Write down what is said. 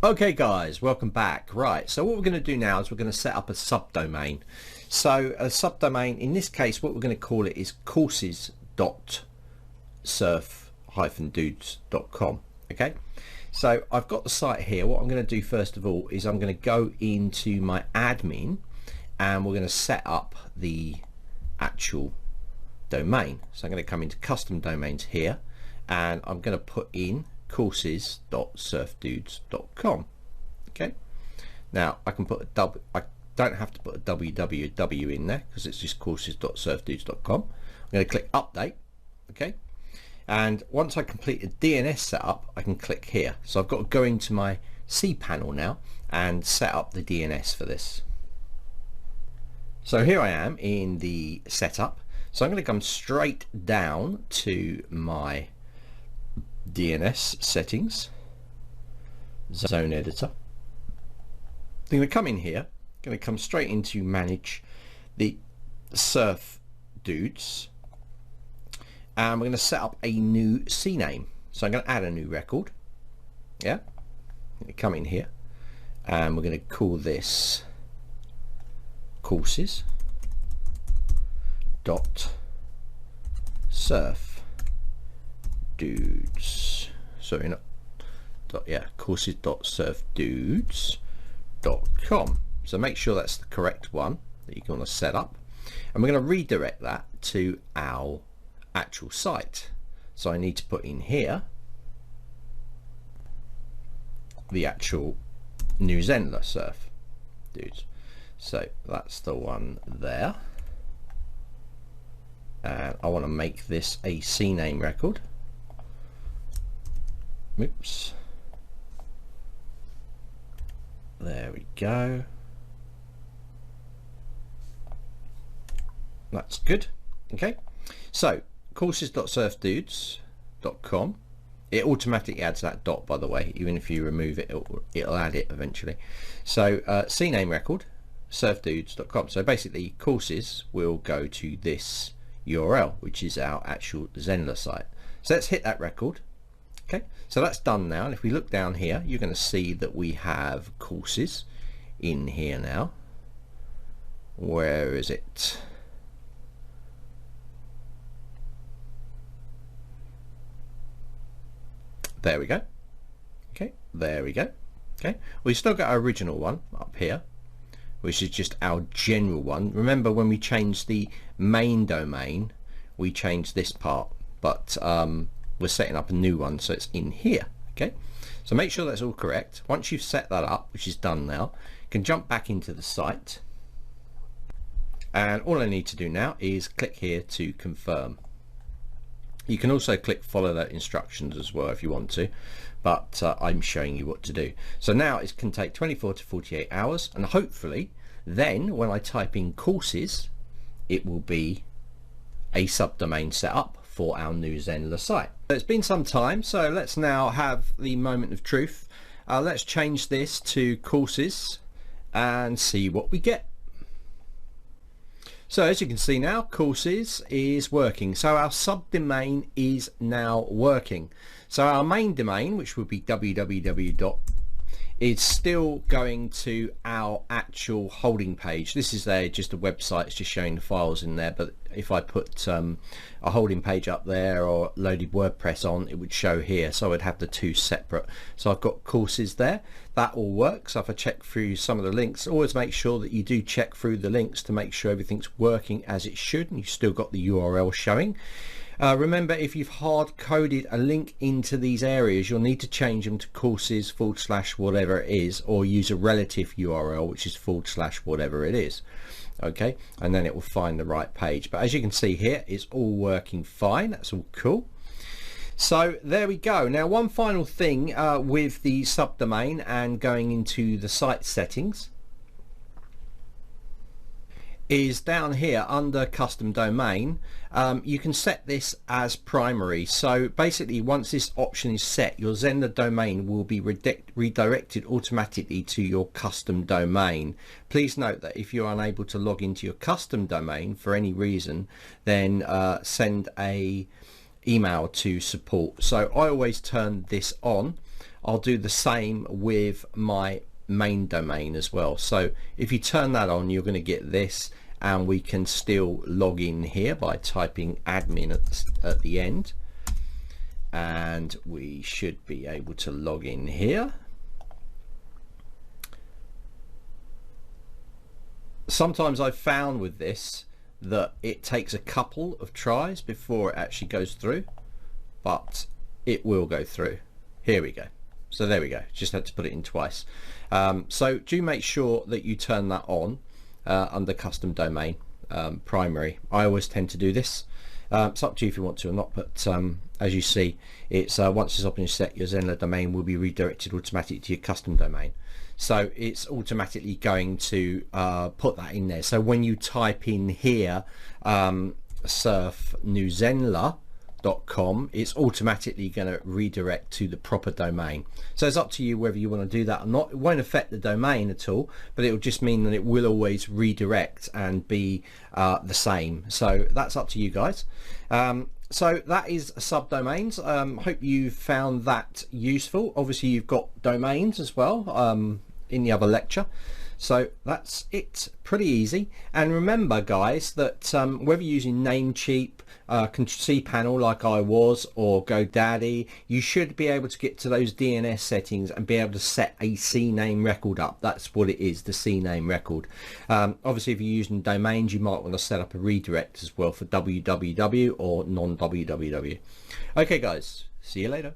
Okay guys, welcome back. Right, so what we're going to do now is we're going to set up a subdomain. So a subdomain, in this case, what we're going to call it is courses.surf-dudes.com. Okay, so I've got the site here. What I'm going to do first of all is I'm going to go into my admin and we're going to set up the actual domain. So I'm going to come into custom domains here and I'm going to put in courses.surfdudes.com. okay, now I can put a I don't have to put a www in there because it's just courses.surfdudes.com. I'm going to click update. Okay, and once I complete a DNS setup I can click here. So I've got to go into my cpanel now and set up the DNS for this. So here I am in the setup. So I'm going to come straight down to my DNS settings, zone editor. I'm going to come in here, going to come straight into manage the surf dudes, and we're going to set up a new CNAME. So I'm going to add a new record. Yeah, I'm going to come in here and we're going to call this courses dot surf dudes, sorry, not dot, yeah, courses.surfdudes.com. so make sure that's the correct one that you're going to set up, and we're going to redirect that to our actual site. So I need to put in here the actual new Zenler surf dudes, so that's the one there, and I want to make this a CNAME record. Oops, there we go, that's good. Okay, so courses.surfdudes.com, it automatically adds that dot, by the way. Even if you remove it, it'll add it eventually. So CNAME record surfdudes.com. so basically courses will go to this URL, which is our actual Zenler site. So let's hit that record. Okay, so that's done now, and if we look down here you're going to see that we have courses in here now. Where is it? There we go. Okay, there we go. Okay, we've still got our original one up here, which is just our general one. Remember, when we changed the main domain we changed this part, but we're setting up a new one, so it's in here. Okay, so make sure that's all correct. Once you've set that up, which is done now, you can jump back into the site, and all I need to do now is click here to confirm. You can also click follow the instructions as well if you want to, but I'm showing you what to do. So now it can take 24 to 48 hours, and hopefully then when I type in courses it will be a subdomain set up for our new Zenler site. It's been some time, so let's now have the moment of truth. Let's change this to courses and see what we get. So as you can see now, courses is working. So our subdomain is now working. So our main domain, which would be www. is still going to our actual holding page. This is just a website, it's just showing the files in there, but if I put a holding page up there or loaded WordPress on, it would show here, so I would have the two separate. So I've got courses there, that all works. So if I check through some of the links, always make sure that you do check through the links to make sure everything's working as it should, and you've still got the URL showing. Remember, if you've hard coded a link into these areas, you'll need to change them to courses / whatever it is, or use a relative URL, which is / whatever it is. Okay, and then it will find the right page. But as you can see here, it's all working fine. That's all cool. So there we go. Now, one final thing with the subdomain and going into the site settings is down here under custom domain. You can set this as primary. So basically, once this option is set, your Zenler domain will be redirected automatically to your custom domain. Please note that if you're unable to log into your custom domain for any reason, then send a email to support. So I always turn this on. I'll do the same with my main domain as well. So if you turn that on, you're going to get this, and we can still log in here by typing admin at the end, and we should be able to log in here. Sometimes I've found with this that it takes a couple of tries before it actually goes through, but it will go through. Here we go. So there we go, just had to put it in twice. So do make sure that you turn that on under custom domain primary. I always tend to do this. It's up to you if you want to or not, but as you see, it's once it's up and set, your Zenler domain will be redirected automatically to your custom domain. So it's automatically going to put that in there. So when you type in here surfnewzenler.com, it's automatically going to redirect to the proper domain. So it's up to you whether you want to do that or not. It won't affect the domain at all, but it will just mean that it will always redirect and be the same. So that's up to you guys. So that is subdomains. Hope you found that useful. Obviously you've got domains as well in the other lecture. So that's it, pretty easy. And remember guys that whether you're using Namecheap, cpanel like I was, or GoDaddy, you should be able to get to those DNS settings and be able to set a CNAME record up. That's what it is, the CNAME record. Obviously if you're using domains, you might want to set up a redirect as well for www or non-www. Okay guys, see you later.